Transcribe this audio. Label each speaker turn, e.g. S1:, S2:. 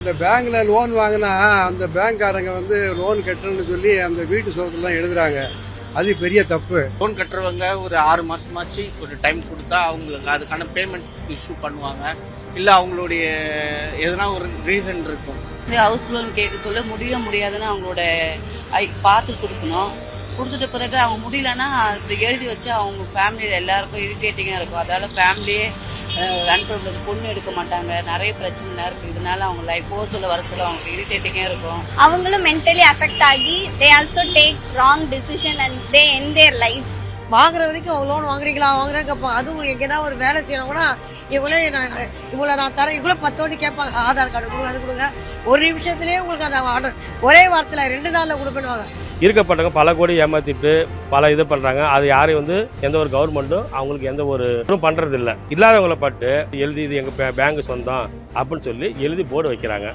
S1: இந்த பேங்க்ல லோன் வாங்கினா அந்த பேங்க்காரங்க வந்து லோன் கட்டணும்னு சொல்லி அந்த வீட்டு சோகத்தெல்லாம் எழுதுறாங்க. அது பெரிய தப்பு.
S2: லோன் கட்டுறவங்க ஒரு 6 மாசமாச்சு ஒரு டைம் கொடுத்தா அவங்களுக்கு அதுக்கான பேமெண்ட் இஷ்யூ பண்ணுவாங்க. இல்ல அவங்களுடைய எதனா ஒரு ரீசன் இருக்கும்.
S3: ஹவுஸ் லோன் கேட்க சொல்ல முடியாதுன்னு அவங்களோட பார்த்து கொடுக்கணும். கொடுத்துட்ட பிறகு அவங்க முடியலன்னா இப்படி எழுதி வச்சு அவங்க ஃபேமிலியில் எல்லாருக்கும் இரிட்டேட்டிங்காக இருக்கும். அதால ஃபேமிலியே ரன் பண்ணுறது, பொண்ணு எடுக்க மாட்டாங்க, நிறைய பிரச்சனை இருக்குது. இதனால அவங்க லைஃப் போக சொல்ல வர சொல்ல அவங்களுக்கு இரிட்டேட்டிங்காக இருக்கும்.
S4: அவங்களும் மென்டலி அஃபெக்ட் ஆகி they also take wrong decision and they end their life.
S5: வாங்குற வரைக்கும் லோன் வாங்குறீங்களா கேட்பாங்க. அதுவும் எங்கன்னா ஒரு வேலை செய்யணும் கூட இவ்வளோ நான் தரேன், இவ்வளோ 10 வாட்டி கேட்பாங்க. ஆதார் கார்டு கொடுங்க, அது கொடுங்க. ஒரு நிமிஷத்துலேயே உங்களுக்கு அந்த ஆர்டர் ஒரே வாரத்தில் 2 நாளில் கொடுப்பேன்னு.
S6: இருக்கப்பட்டவங்க பல கோடி ஏமாற்றிட்டு பல இது பண்ணுறாங்க. அது யாரையும் எந்த ஒரு கவர்மெண்ட்டும் அவங்களுக்கு எந்த ஒரு பண்ணுறது இல்லை. இல்லாதவங்களை பட்டு எழுதி இது எங்கள் பேங்க் சொந்தம் அப்படின்னு சொல்லி எழுதி போர்டு வைக்கிறாங்க.